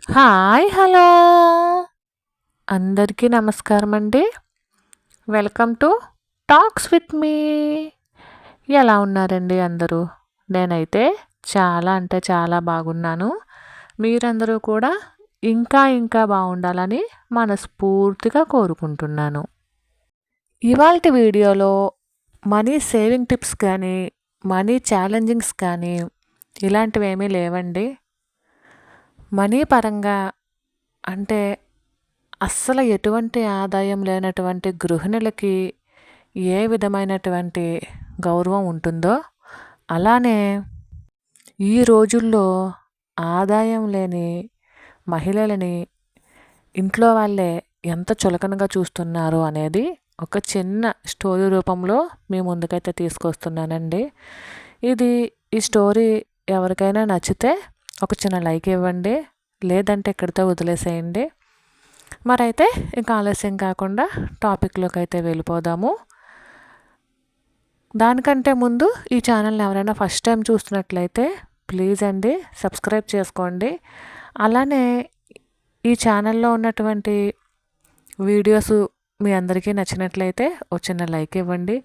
Hi! Hello! అందరికీ నమస్కారం అండి. Welcome to talks with me. ఎలా ఉన్నారండి అందరూ? నేనైతే చాలా అంటే చాలా బాగున్నాను. మీరందరూ కూడా ఇంకా బాగుండాలని మనస్ఫూర్తిగా కోరుకుంటున్నాను. ఇవాల్టి వీడియోలో మనీ సేవింగ్ టిప్స్ కానీ, మనీ ఛాలెంజింగ్స్ కానీ ఇలాంటివేమీ లేవండి. మనీ పరంగా అంటే అస్సలు ఎటువంటి ఆదాయం లేనటువంటి గృహిణులకి ఏ విధమైనటువంటి గౌరవం ఉంటుందో, అలానే ఈ రోజుల్లో ఆదాయం లేని మహిళలని ఇంట్లో వాళ్ళే ఎంత చులకనగా చూస్తున్నారో అనేది ఒక చిన్న స్టోరీ రూపంలో మీ ముందుకైతే తీసుకొస్తున్నానండి. ఈ స్టోరీ ఎవరికైనా నచ్చితే ఒక చిన్న లైక్ ఇవ్వండి, లేదంటే ఇక్కడితో వదిలేసేయండి. మరైతే ఇంకా ఆలస్యం కాకుండా టాపిక్లోకి అయితే వెళ్ళిపోదాము. దానికంటే ముందు ఈ ఛానల్ని ఎవరైనా ఫస్ట్ టైం చూస్తున్నట్లయితే ప్లీజ్ అండి సబ్స్క్రైబ్ చేసుకోండి. అలానే ఈ ఛానల్లో ఉన్నటువంటి వీడియోస్ మీ అందరికీ నచ్చినట్లయితే ఒక చిన్న లైక్ ఇవ్వండి.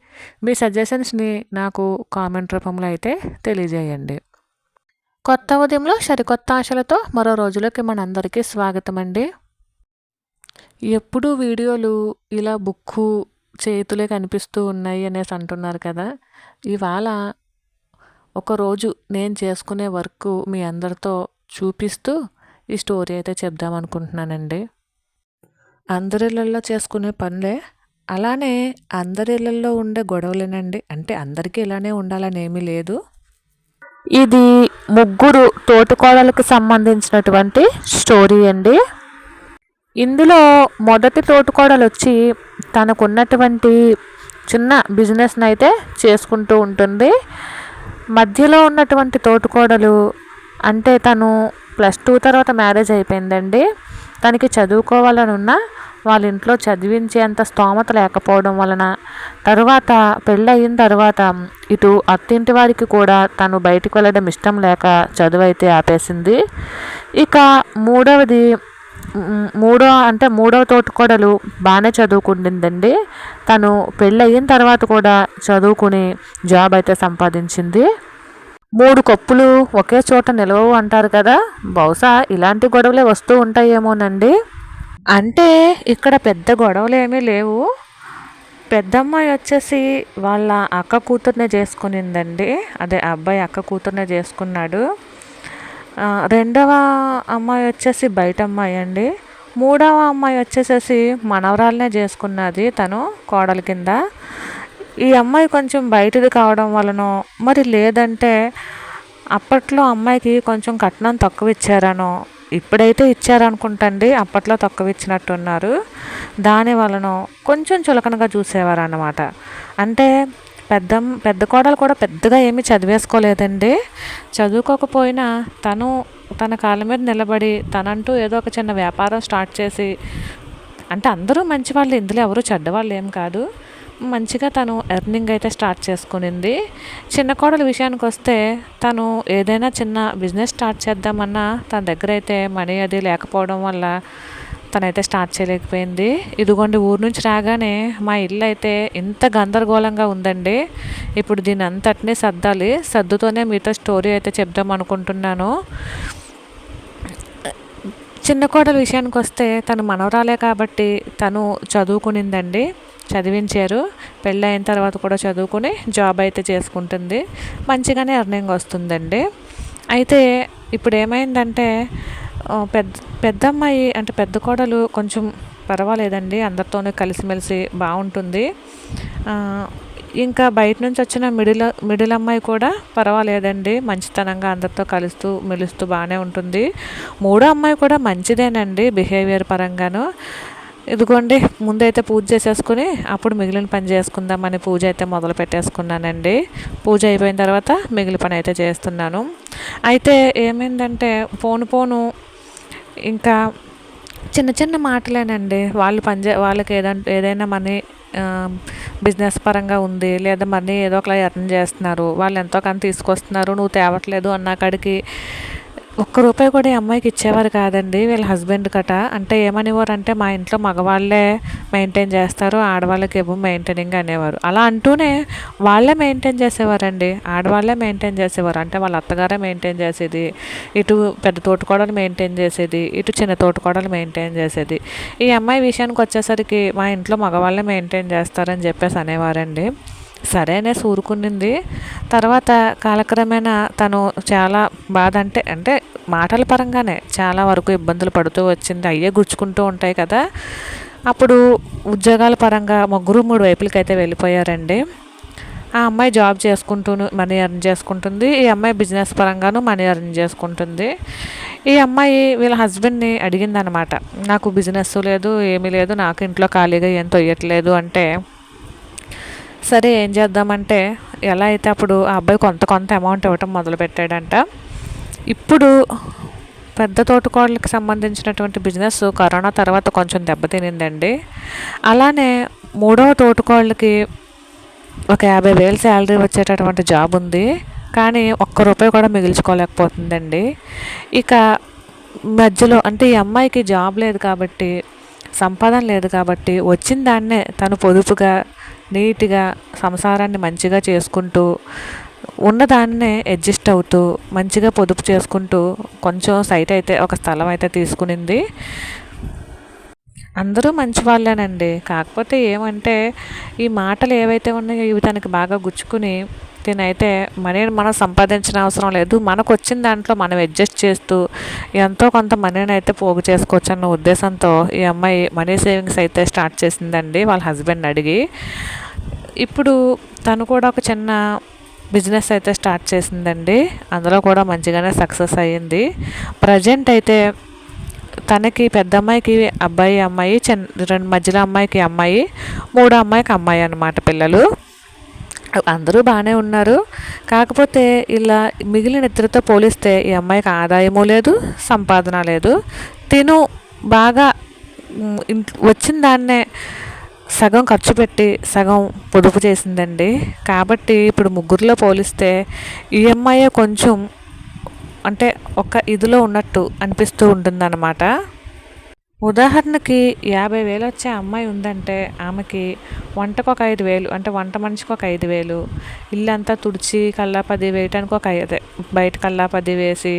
మీ సజెషన్స్ని నాకు కామెంట్ రూపంలో అయితే తెలియజేయండి. కొత్త ఉదయంలో సరికొత్త ఆశలతో మరో రోజులోకి మనందరికీ స్వాగతం అండి. ఎప్పుడూ వీడియోలు ఇలా బుక్కు చేతులే కనిపిస్తూ ఉన్నాయి అనేసి అంటున్నారు కదా. ఇవాళ ఒకరోజు నేను చేసుకునే వర్క్ మీ అందరితో చూపిస్తూ ఈ స్టోరీ అయితే చెప్దామనుకుంటున్నానండి. అందరిళ్ళల్లో చేసుకునే పనులే, అలానే అందరిళ్ళల్లో ఉండే గొడవలేనండి. అంటే అందరికీ ఇలానే ఉండాలని ఏమీ లేదు. ఇది ముగ్గురు తోటికోడలకు సంబంధించినటువంటి స్టోరీ అండి. ఇందులో మొదటి తోటికోడలు వచ్చి తనకున్నటువంటి చిన్న బిజినెస్ని అయితే చేసుకుంటూ ఉంటుంది. మధ్యలో ఉన్నటువంటి తోటికోడలు అంటే తను +2 తర్వాత మ్యారేజ్ అయిపోయిందండి. తనకి చదువుకోవాలని ఉన్నా వాళ్ళ ఇంట్లో చదివించేంత స్తోమత లేకపోవడం వలన తర్వాత పెళ్ళయిన తర్వాత ఇటు అత్తింటి వారికి కూడా తను బయటికి వెళ్ళడం ఇష్టం లేక చదువు అయితే ఆపేసింది. ఇక మూడవ తోటికోడలు బాగానే చదువుకుంటుందండి. తను పెళ్ళయిన తర్వాత కూడా చదువుకుని జాబ్ అయితే సంపాదించింది. 3 కప్పులు ఒకే చోట నిలవవు అంటారు కదా. బహుశా ఇలాంటి గొడవలే వస్తూ ఉంటాయేమోనండి. అంటే ఇక్కడ పెద్ద గొడవలు ఏమీ లేవు. పెద్దమ్మాయి వచ్చేసి వాళ్ళ అక్క కూతుర్నే చేసుకునిందండి. అదే అబ్బాయి అక్క కూతుర్నే చేసుకున్నాడు. రెండవ అమ్మాయి వచ్చేసి బయట అమ్మాయి అండి. మూడవ అమ్మాయి వచ్చేసేసి మనవరాలనే చేసుకున్నది తను కోడలి కింద. ఈ అమ్మాయి కొంచెం బయటది కావడం వలనో మరి లేదంటే అప్పట్లో అమ్మాయికి కొంచెం కట్నం తక్కువ ఇచ్చారనో, ఇప్పుడైతే ఇచ్చారనుకుంటండి, అప్పట్లో తక్కువ ఇచ్చినట్టున్నారు. దాని వలన కొంచెం చులకనగా చూసేవారు అన్నమాట. అంటే పెద్ద కోడలు కూడా పెద్దగా ఏమీ చదివేసుకోలేదండి. చదువుకోకపోయినా తను తన కాళ్ళ మీద నిలబడి తనంటూ ఏదో ఒక చిన్న వ్యాపారం స్టార్ట్ చేసి, అంటే అందరూ మంచివాళ్ళు, ఇందులో ఎవరు చెడ్డవాళ్ళు ఏం కాదు, మంచిగా తను ఎర్నింగ్ అయితే స్టార్ట్ చేసుకునింది. చిన్న కోడల విషయానికి వస్తే తను ఏదైనా చిన్న బిజినెస్ స్టార్ట్ చేద్దామన్నా తన దగ్గర అయితే మనీ అది లేకపోవడం వల్ల తనైతే స్టార్ట్ చేయలేకపోయింది. ఇదిగోండి ఊరు నుంచి రాగానే మా ఇల్లు అయితే ఇంత గందరగోళంగా ఉందండి. ఇప్పుడు దీని అంతటినీ సర్దాలి. సర్దుతోనే మీతో స్టోరీ అయితే చెప్దాం అనుకుంటున్నాను. చిన్న కోడల విషయానికి వస్తే తను మనవరాలే కాబట్టి తను చదువుకునిందండి. చదివించారు. పెళ్ళి అయిన తర్వాత కూడా చదువుకుని జాబ్ అయితే చేసుకుంటుంది. మంచిగానే ఎర్నింగ్ వస్తుందండి. అయితే ఇప్పుడు ఏమైందంటే పెద్దమ్మాయి అంటే పెద్ద కోడలు కొంచెం పర్వాలేదండి, అందరితోనే కలిసిమెలిసి బాగుంటుంది. ఇంకా బయట నుంచి వచ్చిన మిడిల్ అమ్మాయి కూడా పర్వాలేదండి, మంచితనంగా అందరితో కలుస్తూ మెలుస్తూ బాగానే ఉంటుంది. మూడో అమ్మాయి కూడా మంచిదేనండి బిహేవియర్ పరంగాను. ఇదిగోండి ముందైతే పూజ చేసేసుకుని అప్పుడు మిగిలిన పని చేసుకుందామని పూజ అయితే మొదలు పెట్టేసుకున్నానండి. పూజ అయిపోయిన తర్వాత మిగిలిన పని అయితే చేస్తున్నాను. అయితే ఏమైందంటే పోను ఇంకా చిన్న చిన్న మాటలేనండి. వాళ్ళకి ఏదైనా మనీ బిజినెస్ పరంగా ఉంది, లేదా మనీ ఏదో ఒకలా ఎర్న్ చేస్తున్నారు, వాళ్ళు ఎంతో కానీ తీసుకొస్తున్నారు, నువ్వు తేవట్లేదు అన్న కాడికి ఒక్క రూపాయి కూడా ఈ అమ్మాయికి ఇచ్చేవారు కాదండి వీళ్ళ హస్బెండ్ కట. అంటే ఏమనేవారు అంటే, మా ఇంట్లో మగవాళ్ళే మెయింటైన్ చేస్తారు, ఆడవాళ్ళకి ఏమో మెయింటైనింగ్ అనేవారు. అలా అంటూనే వాళ్ళే మెయింటైన్ చేసేవారండి, ఆడవాళ్ళే మెయింటైన్ చేసేవారు. అంటే వాళ్ళ అత్తగారే మెయింటైన్ చేసేది, ఇటు పెద్ద తోటికోడలు మెయింటైన్ చేసేది, ఇటు చిన్న తోటికోడలు మెయింటైన్ చేసేది. ఈ అమ్మాయి విషయానికి వచ్చేసరికి మా ఇంట్లో మగవాళ్ళే మెయింటైన్ చేస్తారని చెప్పేసి అనేవారండి. సరే అనేసి ఊరుకునింది. తర్వాత కాలక్రమేణా తను చాలా బాధ అంటే అంటే మాటల పరంగానే చాలా వరకు ఇబ్బందులు పడుతూ వచ్చింది. అయ్యే గుచ్చుకుంటూ ఉంటాయి కదా. అప్పుడు ఉద్యోగాల పరంగా ముగ్గురు 3 వైపులకైతే వెళ్ళిపోయారండి. ఆ అమ్మాయి జాబ్ చేసుకుంటూను మనీ ఎర్న్ చేసుకుంటుంది, ఈ అమ్మాయి బిజినెస్ పరంగాను మనీ ఎర్న్ చేసుకుంటుంది. ఈ అమ్మాయి వీళ్ళ హస్బెండ్ని అడిగిందనమాట, నాకు బిజినెస్ లేదు, ఏమీ లేదు, నాకు ఇంట్లో ఖాళీగా ఏం తొయ్యట్లేదు అంటే, సరే ఏం చేద్దామంటే, ఎలా అయితే అప్పుడు ఆ అబ్బాయి కొంత కొంత అమౌంట్ ఇవ్వటం మొదలుపెట్టాడంట. ఇప్పుడు పెద్ద తోటకోళ్ళకి సంబంధించినటువంటి బిజినెస్ కరోనా తర్వాత కొంచెం దెబ్బతినిందండి. అలానే మూడవ తోటకోళ్ళకి ఒక 50,000 శాలరీ వచ్చేటటువంటి జాబ్ ఉంది, కానీ ఒక్క రూపాయి కూడా మిగిల్చుకోలేకపోతుందండి. ఇక మధ్యలో అంటే ఈ అమ్మాయికి జాబ్ లేదు కాబట్టి, సంపాదన లేదు కాబట్టి, వచ్చిన దాన్నే తను పొదుపుగా నీట్గా సంసారాన్ని మంచిగా చేసుకుంటూ ఉన్నదాన్నే అడ్జస్ట్ అవుతూ మంచిగా పొదుపు చేసుకుంటూ కొంచెం సైట్ అయితే ఒక స్థలం అయితే తీసుకునింది. అందరూ మంచి వాళ్ళేనండి, కాకపోతే ఏమంటే ఈ మాటలు ఏవైతే ఉన్నాయో ఇవి తనకి బాగా గుచ్చుకుని తినైతే మనీని మనం సంపాదించిన అవసరం లేదు, మనకు వచ్చిన దాంట్లో మనం అడ్జస్ట్ చేస్తూ ఎంతో కొంత మనీని అయితే పోగు చేసుకోవచ్చు అన్న ఉద్దేశంతో ఈ అమ్మాయి మనీ సేవింగ్స్ అయితే స్టార్ట్ చేసిందండి వాళ్ళ హస్బెండ్ అడిగి. ఇప్పుడు తను కూడా ఒక చిన్న బిజినెస్ అయితే స్టార్ట్ చేసిందండి, అందులో కూడా మంచిగానే సక్సెస్ అయ్యింది. ప్రజెంట్ అయితే తనకి పెద్ద అమ్మాయికి అబ్బాయి అమ్మాయి, రెండు మధ్యలో అమ్మాయికి అమ్మాయి, మూడో అమ్మాయికి అమ్మాయి అన్నమాట పిల్లలు. అందరూ బాగానే ఉన్నారు. కాకపోతే ఇలా మిగిలిన ఇద్దరితో పోలిస్తే ఈ అమ్మాయికి ఆదాయము లేదు, సంపాదన లేదు. తిను బాగా వచ్చిన దాన్నే సగం ఖర్చు పెట్టి సగం పొదుపు చేసిందండి. కాబట్టి ఇప్పుడు ముగ్గురిలో పోలిస్తే ఈ అమ్మాయి కొంచెం అంటే ఒక ఇదిలో ఉన్నట్టు అనిపిస్తూ ఉంటుందన్నమాట. ఉదాహరణకి 50,000 వచ్చే అమ్మాయి ఉందంటే ఆమెకి వంటకు ఒక 5,000, అంటే వంట మనిషికి ఒక 5,000, ఇల్లంతా తుడిచి కల్లాపది వేయటానికి ఒక 5, బయట కల్లాపది వేసి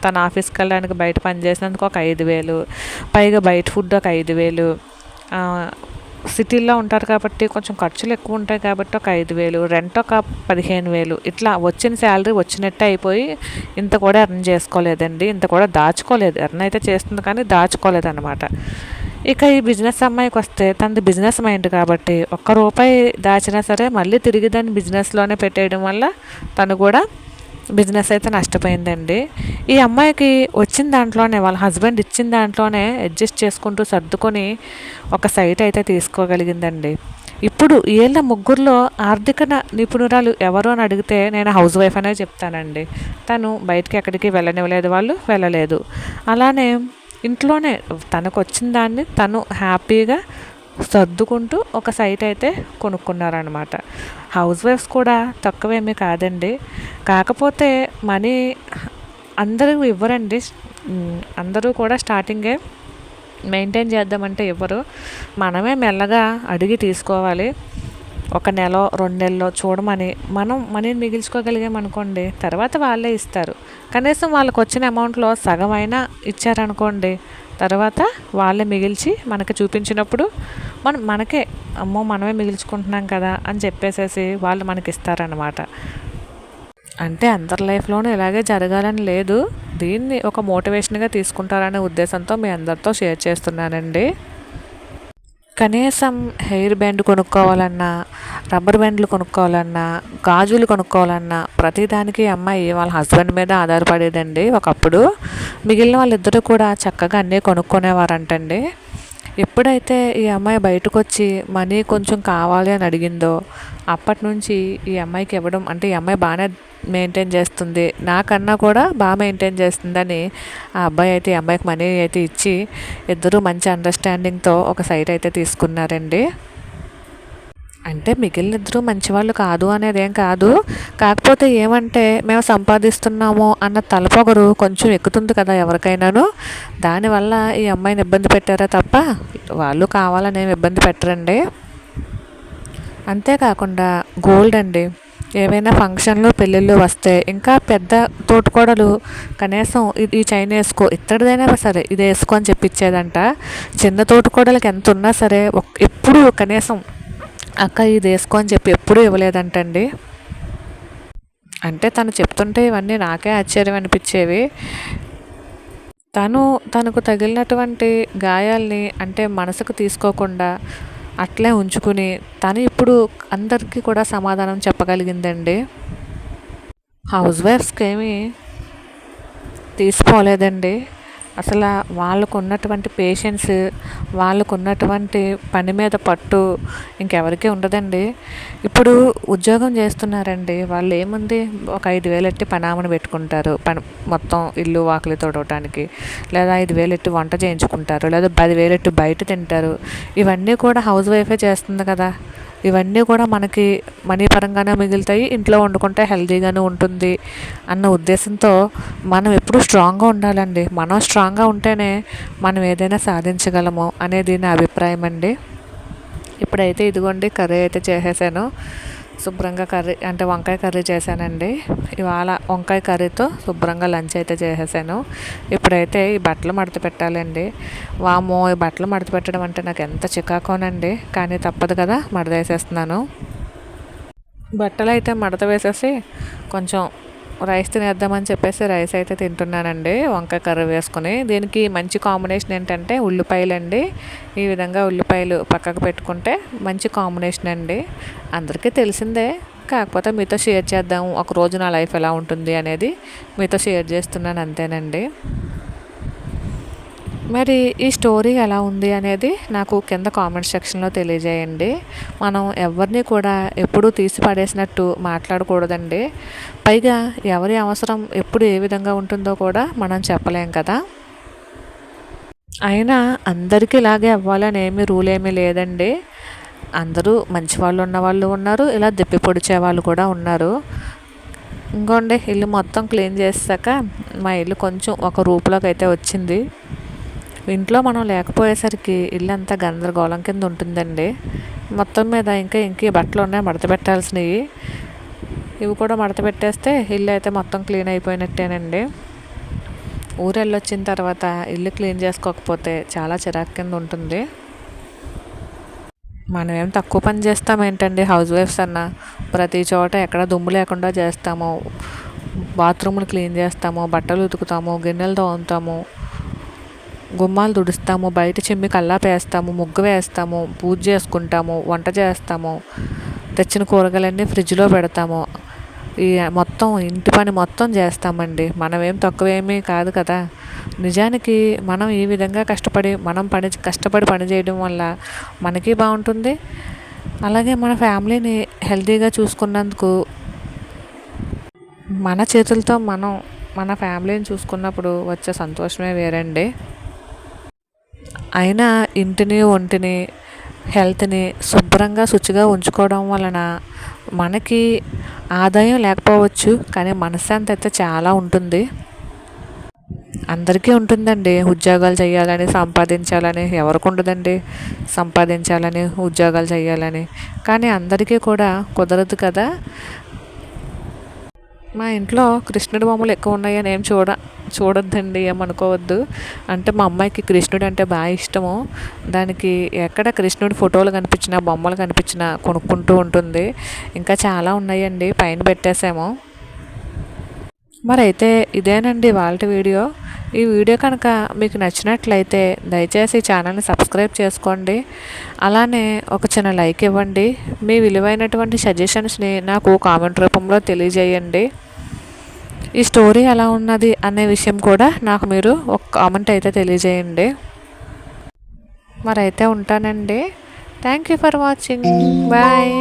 తన ఆఫీస్కి వెళ్ళడానికి బయట పని చేసినందుకు ఒక 5,000, పైగా బయట ఫుడ్ ఒక 5,000, సిటీల్లో ఉంటారు కాబట్టి కొంచెం ఖర్చులు ఎక్కువ ఉంటాయి కాబట్టి ఒక 5,000, రెంట్ ఒక 15,000, ఇట్లా వచ్చిన శాలరీ వచ్చినట్టే అయిపోయి ఇంత కూడా ఎర్న్ చేసుకోలేదండి, ఇంత కూడా దాచుకోలేదు. ఎర్న్ అయితే చేస్తుంది కానీ దాచుకోలేదు అనమాట. ఇక ఈ బిజినెస్ అమ్మాయికి వస్తే తనది బిజినెస్ మైండ్ కాబట్టి ఒక్క రూపాయి దాచినా సరే మళ్ళీ తిరిగి దాన్ని బిజినెస్లోనే పెట్టేయడం వల్ల తను కూడా బిజినెస్ అయితే నష్టపోయిందండి. ఈ అమ్మాయికి వచ్చిన దాంట్లోనే వాళ్ళ హస్బెండ్ ఇచ్చిన దాంట్లోనే అడ్జస్ట్ చేసుకుంటూ సర్దుకొని ఒక సైట్ అయితే తీసుకోగలిగిందండి. ఇప్పుడు వీళ్ళ ముగ్గురులో ఆర్థిక నిపుణురాలు ఎవరు అని అడిగితే నేను హౌస్ వైఫ్ అనే చెప్తానండి. తను బయటికి ఎక్కడికి వెళ్ళనివ్వలేదు, వాళ్ళు వెళ్ళలేదు. అలానే ఇంట్లోనే తనకు వచ్చిన దాన్ని తను హ్యాపీగా సర్దుకుంటూ ఒక సైట్ అయితే కొనుక్కున్నారనమాట. హౌస్ వైఫ్స్ కూడా తక్కువేమీ కాదండి, కాకపోతే మనీ అందరూ ఇవ్వరండి. అందరూ కూడా స్టార్టింగే మెయింటైన్ చేద్దామంటే ఇవ్వరు, మనమే మెల్లగా అడిగి తీసుకోవాలి. ఒక నెల 2 నెలల్లో చూడమని మనం మనీని మిగిల్చుకోగలిగామనుకోండి, తర్వాత వాళ్ళే ఇస్తారు. కనీసం వాళ్ళకు వచ్చిన అమౌంట్లో సగమైనా ఇచ్చారనుకోండి, తర్వాత వాళ్ళే మిగిల్చి మనకి చూపించినప్పుడు మనకే అమ్మో మనమే మిగిల్చుకుంటున్నాం కదా అని చెప్పేసేసి వాళ్ళు మనకి ఇస్తారనమాట. అంటే అందరి లైఫ్లోనూ ఇలాగే జరగాలని లేదు, దీన్ని ఒక మోటివేషన్గా తీసుకుంటారనే ఉద్దేశంతో మీ అందరితో షేర్ చేస్తున్నానండి. కనీసం హెయిర్ బ్యాండ్ కొనుక్కోవాలన్నా, రబ్బర్ బ్యాండ్లు కొనుక్కోవాలన్నా, గాజులు కొనుక్కోవాలన్నా ప్రతిదానికి అమ్మాయి వాళ్ళ హస్బెండ్ మీద ఆధారపడేదండి ఒకప్పుడు. మిగిలిన వాళ్ళిద్దరూ కూడా చక్కగా అన్నీ కొనుక్కునేవారంటండి. ఎప్పుడైతే ఈ అమ్మాయి బయటకు వచ్చి మనీ కొంచెం కావాలి అని అడిగిందో అప్పటి నుంచి ఈ అమ్మాయికి ఇవ్వడం, అంటే ఈ అమ్మాయి బాగానే మెయింటైన్ చేస్తుంది, నాకన్నా కూడా బాగా మెయింటైన్ చేస్తుందని ఆ అబ్బాయి అయితే ఈ అమ్మాయికి మనీ అయితే ఇచ్చి ఇద్దరూ మంచి అండర్స్టాండింగ్తో ఒక సైట్ అయితే తీసుకున్నారండి. అంటే మిగిలిన ఇద్దరు మంచివాళ్ళు కాదు అనేదేం కాదు. కాకపోతే ఏమంటే మేము సంపాదిస్తున్నాము అన్న తలపొగరు కొంచెం ఎక్కుతుంది కదా ఎవరికైనాను. దానివల్ల ఈ అమ్మాయిని ఇబ్బంది పెట్టారా తప్ప వాళ్ళు కావాలని ఏమి ఇబ్బంది పెట్టరండి. అంతేకాకుండా గోల్డ్ అండి, ఏవైనా ఫంక్షన్లు పెళ్ళిళ్ళు వస్తే ఇంకా పెద్ద తోటికోడలు కనీసం ఈ చైన్ వేసుకో, ఇత్తడిదైనా సరే ఇది వేసుకో అని చెప్పిచ్చేదంట. చిన్న తోటికోడలకి ఎంత ఉన్నా సరే ఎప్పుడు కనీసం అక్క ఇది వేసుకో అని చెప్పి ఎప్పుడూ ఇవ్వలేదంటండి. అంటే తను చెప్తుంటే ఇవన్నీ నాకే ఆశ్చర్యం అనిపించేవి. తనకు తగిలినటువంటి గాయాల్ని అంటే మనసుకు తీసుకోకుండా అట్లే ఉంచుకుని తను ఇప్పుడు అందరికీ కూడా సమాధానం చెప్పగలిగిందండి. హౌస్ వైఫ్స్కి ఏమీ తీసుకోలేదండి. అసలు వాళ్ళకు ఉన్నటువంటి పేషెన్స్, వాళ్ళకు ఉన్నటువంటి పని మీద పట్టు ఇంకెవరికీ ఉండదండి. ఇప్పుడు ఉద్యోగం చేస్తున్నారండి, వాళ్ళు ఏముంది ఒక 5,000 ఎట్టి పనామని పెట్టుకుంటారు, పని మొత్తం ఇల్లు వాకిలి తోడవటానికి, లేదా 5,000 ఎట్టి వంట చేయించుకుంటారు, లేదా 10,000 ఎట్టి బయట తింటారు. ఇవన్నీ కూడా హౌస్ వైఫే చేస్తుంది కదా. ఇవన్నీ కూడా మనకి మనీ పరంగానే మిగులుతాయి, ఇంట్లో వండుకుంటే హెల్తీగానే ఉంటుంది అన్న ఉద్దేశంతో మనం ఎప్పుడూ స్ట్రాంగ్గా ఉండాలండి. మనం స్ట్రాంగ్గా ఉంటేనే మనం ఏదైనా సాధించగలము అనేది నా అభిప్రాయం అండి. ఇప్పుడైతే ఇదిగోండి కర్రీ అయితే చేసేసాను. శుభ్రంగా కర్రీ అంటే వంకాయ కర్రీ చేశానండి. ఇవాళ వంకాయ కర్రీతో శుభ్రంగా లంచ్ అయితే చేసేసాను. ఇప్పుడైతే ఈ బట్టలు మడత పెట్టాలండి. వామ్మో, ఈ బట్టలు మడత పెట్టడం అంటే నాకు ఎంత చికాకోనండి, కానీ తప్పదు కదా, మడత వేసేస్తున్నాను. బట్టలు అయితే మడత వేసేసి కొంచెం రైస్ తినేద్దామని చెప్పేసి రైస్ అయితే తింటున్నానండి, వంకాయ కర్రీ వేసుకుని. దీనికి మంచి కాంబినేషన్ ఏంటంటే ఉల్లిపాయలండి. ఈ విధంగా ఉల్లిపాయలు పక్కకు పెట్టుకుంటే మంచి కాంబినేషన్ అండి. అందరికీ తెలిసిందే, కాకపోతే మీతో షేర్ చేద్దాము, ఒకరోజు నా లైఫ్ ఎలా ఉంటుంది అనేది మీతో షేర్ చేస్తున్నాను అంతేనండి. మరి ఈ స్టోరీ ఎలా ఉంది అనేది నాకు కింద కామెంట్ సెక్షన్లో తెలియజేయండి. మనం ఎవరిని కూడా ఎప్పుడూ తీసి పడేసినట్టు మాట్లాడకూడదండి. పైగా ఎవరి అవసరం ఎప్పుడు ఏ విధంగా ఉంటుందో కూడా మనం చెప్పలేం కదా. అయినా అందరికీ ఇలాగే అవ్వాలని ఏమీ రూల్ ఏమీ లేదండి. అందరూ మంచి వాళ్ళు ఉన్నవాళ్ళు ఉన్నారు, ఇలా దెప్పి పొడిచే వాళ్ళు కూడా ఉన్నారు. ఇంకోండి ఇల్లు మొత్తం క్లీన్ చేసాక మా ఇల్లు కొంచెం ఒక రూపులోకి అయితే వచ్చింది. ఇంట్లో మనం లేకపోయేసరికి ఇల్లు అంతా గందరగోళం కింద ఉంటుందండి. మొత్తం మీద ఇంక బట్టలు ఉన్నాయి మడత పెట్టాల్సినవి, ఇవి కూడా మడత పెట్టేస్తే ఇల్లు అయితే మొత్తం క్లీన్ అయిపోయినట్టేనండి. ఊరు వెళ్ళొచ్చిన తర్వాత ఇల్లు క్లీన్ చేసుకోకపోతే చాలా చిరాకు కింద ఉంటుంది. మనం ఏం తక్కువ పని చేస్తాం ఏంటండి హౌస్ వైఫ్స్ అన్న, ప్రతి చోట ఎక్కడ దుమ్ము లేకుండా చేస్తాము, బాత్రూమ్లు క్లీన్ చేస్తాము, బట్టలు ఉతుకుతాము, గిన్నెలు తోముతాము, గుమ్మాలు తుడుస్తాము, బయట చిమ్మి కల్లాపు వేస్తాము, ముగ్గు వేస్తాము, పూజ చేసుకుంటాము, వంట చేస్తాము, తెచ్చిన కూరగాయలన్నీ ఫ్రిడ్జ్లో పెడతాము, ఈ మొత్తం ఇంటి పని మొత్తం చేస్తామండి. మనమేం తక్కువేమీ కాదు కదా. నిజానికి మనం ఈ విధంగా కష్టపడి పని చేయడం వల్ల మనకి బాగుంటుంది, అలాగే మన ఫ్యామిలీని హెల్తీగా చూసుకున్నందుకు మన చేతులతో మనం మన ఫ్యామిలీని చూసుకున్నప్పుడు వచ్చే సంతోషమే వేరండి. అయినా ఇంటిని ఒంటిని హెల్త్ని శుభ్రంగా శుచిగా ఉంచుకోవడం వలన మనకి ఆదాయం లేకపోవచ్చు, కానీ మనశ్శాంతి అయితే చాలా ఉంటుంది. అందరికీ ఉంటుందండి ఉద్యోగాలు చేయాలని, సంపాదించాలని. ఎవరికి ఉండదండి సంపాదించాలని, ఉద్యోగాలు చేయాలని? కానీ అందరికీ కూడా కుదరదు కదా. మా ఇంట్లో కృష్ణుడి బొమ్మలు ఎక్కువ ఉన్నాయని ఏం చూడొద్దండి, ఏమనుకోవద్దు. అంటే మా అమ్మాయికి కృష్ణుడు అంటే బాగా ఇష్టము. దానికి ఎక్కడ కృష్ణుడి ఫోటోలు కనిపించినా, బొమ్మలు కనిపించినా కొనుక్కుంటూ ఉంటుంది. ఇంకా చాలా ఉన్నాయండి, పైన పెట్టేసాము. మరి అయితే ఇదేనండి వాళ్ళ వీడియో. ఈ వీడియో కనుక మీకు నచ్చినట్లయితే దయచేసి ఛానల్ని సబ్స్క్రైబ్ చేసుకోండి. అలానే ఒక చిన్న లైక్ ఇవ్వండి. మీ విలువైనటువంటి సజెషన్స్ని నాకు కామెంట్ రూపంలో తెలియజేయండి. ఈ స్టోరీ ఎలా ఉన్నది అనే విషయం కూడా నాకు మీరు ఒక కామెంట్ అయితే తెలియజేయండి. మరి అయితే ఉంటానండి. Thank you for watching. Bye.